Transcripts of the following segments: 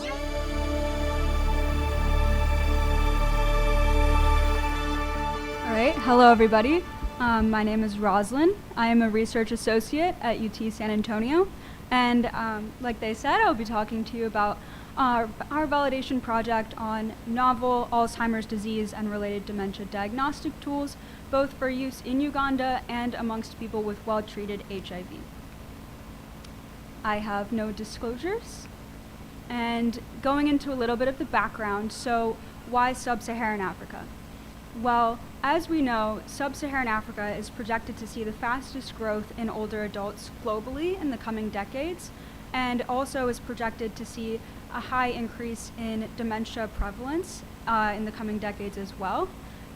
All right, hello everybody. My name is Roslyn. I am a research associate at UT San Antonio. And like they said, I'll be talking to you about our validation project on novel Alzheimer's disease and related dementia diagnostic tools, both for use in Uganda and amongst people with well-treated HIV. I have no disclosures. And going into a little bit of the background, so why sub-Saharan Africa? Well, as we know, sub-Saharan Africa is projected to see the fastest growth in older adults globally in the coming decades, and also is projected to see a high increase in dementia prevalence in the coming decades as well.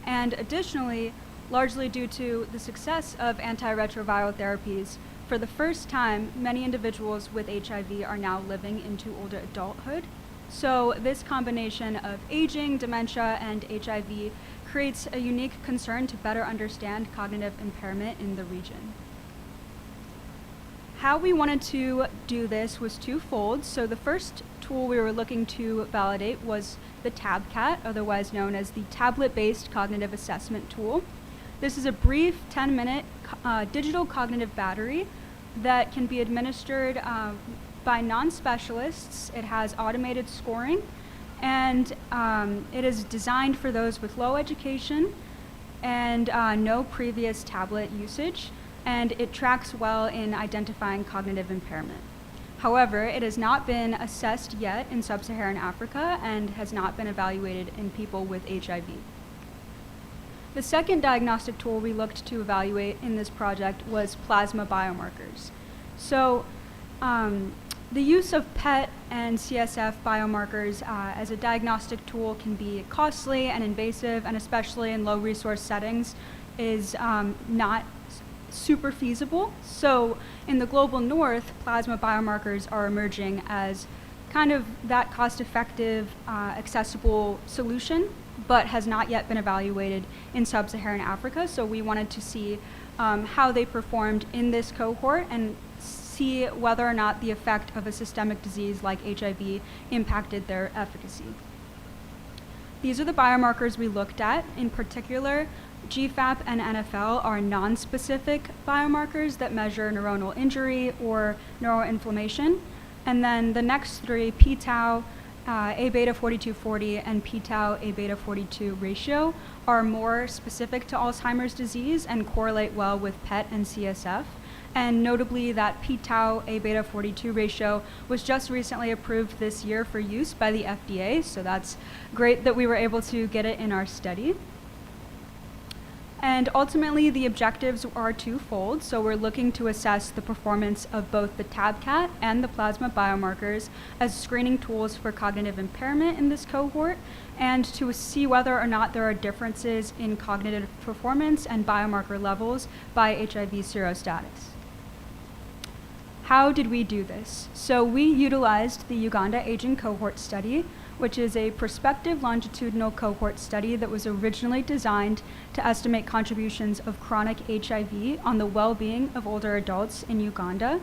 And additionally, largely due to the success of antiretroviral therapies, for the first time, many individuals with HIV are now living into older adulthood. So this combination of aging, dementia, and HIV creates a unique concern to better understand cognitive impairment in the region. How we wanted to do this was twofold. So the first tool we were looking to validate was the TabCat, otherwise known as the tablet-based cognitive assessment tool. This is a brief 10-minute digital cognitive battery that can be administered by non-specialists. It has automated scoring, and it is designed for those with low education and no previous tablet usage, and it tracks well in identifying cognitive impairment. However, it has not been assessed yet in sub-Saharan Africa and has not been evaluated in people with HIV. The second diagnostic tool we looked to evaluate in this project was plasma biomarkers. So the use of PET and CSF biomarkers as a diagnostic tool can be costly and invasive, and especially in low resource settings is not super feasible. So in the global north, plasma biomarkers are emerging as kind of that cost-effective, accessible solution, but has not yet been evaluated in sub-Saharan Africa. So we wanted to see how they performed in this cohort and see whether or not the effect of a systemic disease like HIV impacted their efficacy. These are the biomarkers we looked at. In particular, GFAP and NFL are non-specific biomarkers that measure neuronal injury or neuroinflammation. And then the next three, p-tau, A-beta 4240, and p-tau A-beta 42 ratio, are more specific to Alzheimer's disease and correlate well with PET and CSF. And notably, that p-tau A-beta 42 ratio was just recently approved this year for use by the FDA, so that's great that we were able to get it in our study. And ultimately, the objectives are twofold. So we're looking to assess the performance of both the TabCat and the plasma biomarkers as screening tools for cognitive impairment in this cohort, and to see whether or not there are differences in cognitive performance and biomarker levels by HIV serostatus. How did we do this? So we utilized the Uganda Aging Cohort Study, which is a prospective longitudinal cohort study that was originally designed to estimate contributions of chronic HIV on the well-being of older adults in Uganda.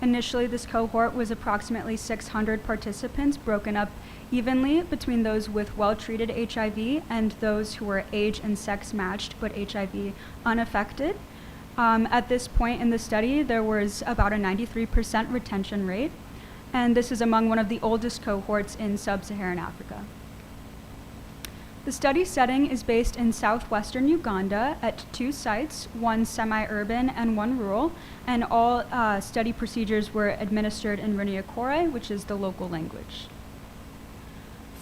Initially, this cohort was approximately 600 participants, broken up evenly between those with well-treated HIV and those who were age and sex matched but HIV unaffected. At this point in the study, there was about a 93% retention rate, and this is among one of the oldest cohorts in sub-Saharan Africa. The study setting is based in southwestern Uganda at two sites, one semi-urban and one rural, and all study procedures were administered in Runiakore, which is the local language.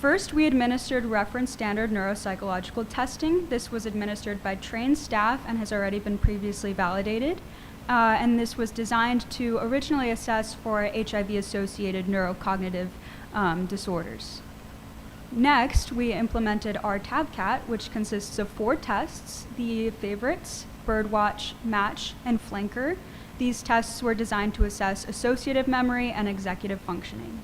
First, we administered reference standard neuropsychological testing. This was administered by trained staff and has already been previously validated. And this was designed to originally assess for HIV-associated neurocognitive disorders. Next, we implemented our TabCat, which consists of 4 tests: the favorites, birdwatch, match, and flanker. These tests were designed to assess associative memory and executive functioning.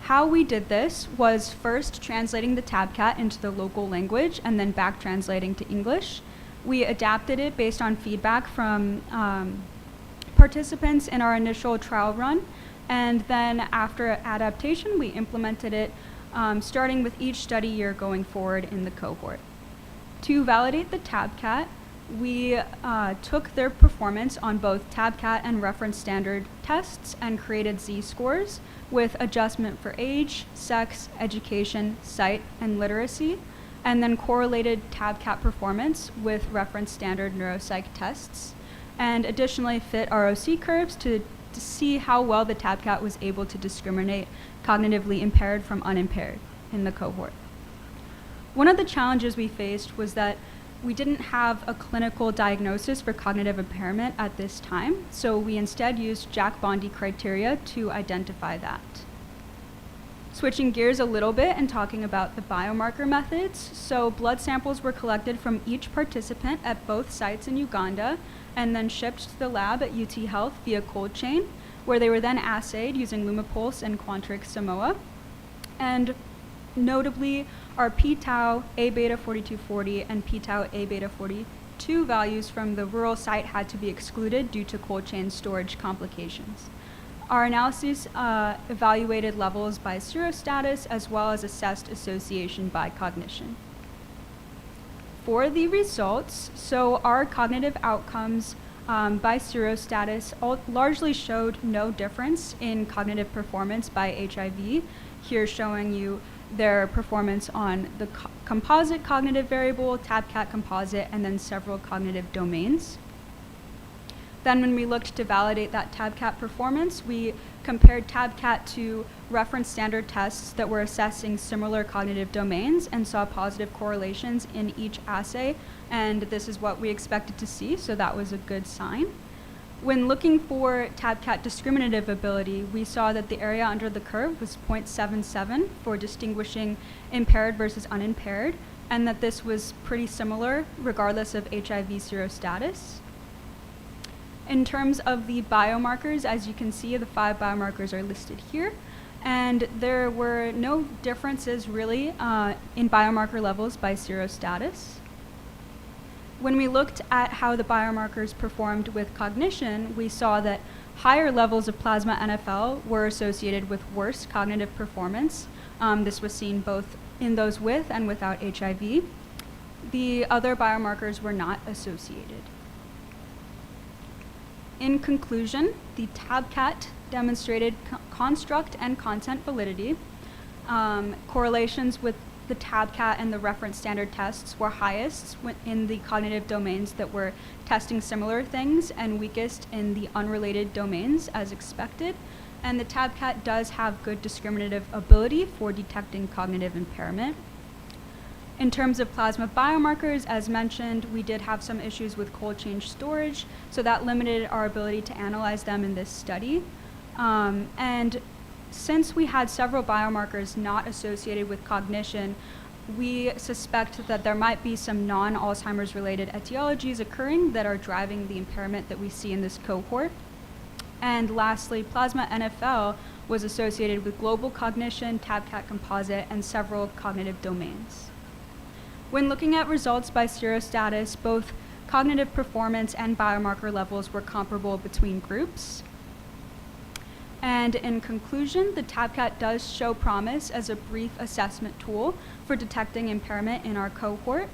How we did this was first translating the TabCat into the local language and then back translating to English. We adapted it based on feedback from participants in our initial trial run, And then after adaptation, we implemented it, starting with each study year going forward in the cohort. To validate the TABCAT, we took their performance on both TABCAT and reference standard tests and created Z-scores with adjustment for age, sex, education, sight, and literacy, and then correlated TABCAT performance with reference standard neuropsych tests, and additionally fit ROC curves to see how well the TABCAT was able to discriminate cognitively impaired from unimpaired in the cohort. One of the challenges we faced was that we didn't have a clinical diagnosis for cognitive impairment at this time, so we instead used Jack-Bondi criteria to identify that. Switching gears a little bit and talking about the biomarker methods. So blood samples were collected from each participant at both sites in Uganda and then shipped to the lab at UT Health via cold chain, where they were then assayed using Lumipulse and Quantrix Simoa. And notably, our p-tau A-beta 4240 and p-tau A-beta 42 values from the rural site had to be excluded due to cold chain storage complications. Our analyses evaluated levels by serostatus as well as assessed association by cognition. For the results, so our cognitive outcomes by serostatus largely showed no difference in cognitive performance by HIV, here showing you their performance on the composite cognitive variable, TABCAT composite, and then several cognitive domains. Then when we looked to validate that TABCAT performance, we compared TABCAT to reference standard tests that were assessing similar cognitive domains and saw positive correlations in each assay, and this is what we expected to see, so that was a good sign. When looking for TABCAT discriminative ability, we saw that the area under the curve was 0.77 for distinguishing impaired versus unimpaired, and that this was pretty similar regardless of HIV serostatus. In terms of the biomarkers, as you can see, the 5 biomarkers are listed here, and there were no differences really in biomarker levels by serostatus. When we looked at how the biomarkers performed with cognition, we saw that higher levels of plasma NFL were associated with worse cognitive performance. This was seen both in those with and without HIV. The other biomarkers were not associated. In conclusion, the TABCAT demonstrated construct and content validity. Correlations with the TABCAT and the reference standard tests were highest in the cognitive domains that were testing similar things and weakest in the unrelated domains as expected. And the TABCAT does have good discriminative ability for detecting cognitive impairment. In terms of plasma biomarkers, as mentioned, we did have some issues with cold chain storage, so that limited our ability to analyze them in this study. And since we had several biomarkers not associated with cognition, we suspect that there might be some non-Alzheimer's related etiologies occurring that are driving the impairment that we see in this cohort. And lastly, plasma NFL was associated with global cognition, TABCAT composite, and several cognitive domains. When looking at results by serostatus, both cognitive performance and biomarker levels were comparable between groups. And in conclusion, the TABCAT does show promise as a brief assessment tool for detecting impairment in our cohort.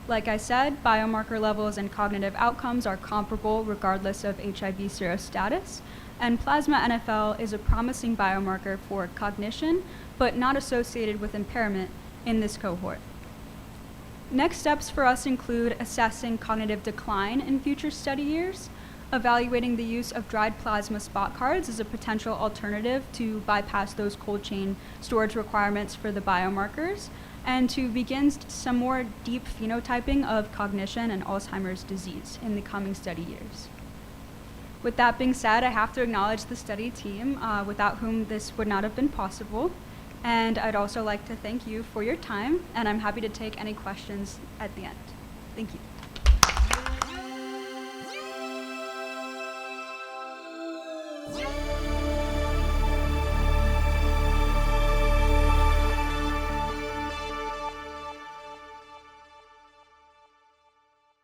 Like I said, biomarker levels and cognitive outcomes are comparable regardless of HIV serostatus. And plasma NFL is a promising biomarker for cognition, but not associated with impairment in this cohort. Next steps for us include assessing cognitive decline in future study years, evaluating the use of dried plasma spot cards as a potential alternative to bypass those cold chain storage requirements for the biomarkers, and to begin some more deep phenotyping of cognition and Alzheimer's disease in the coming study years. With that being said, I have to acknowledge the study team, without whom this would not have been possible. And I'd also like to thank you for your time, and I'm happy to take any questions at the end. Thank you.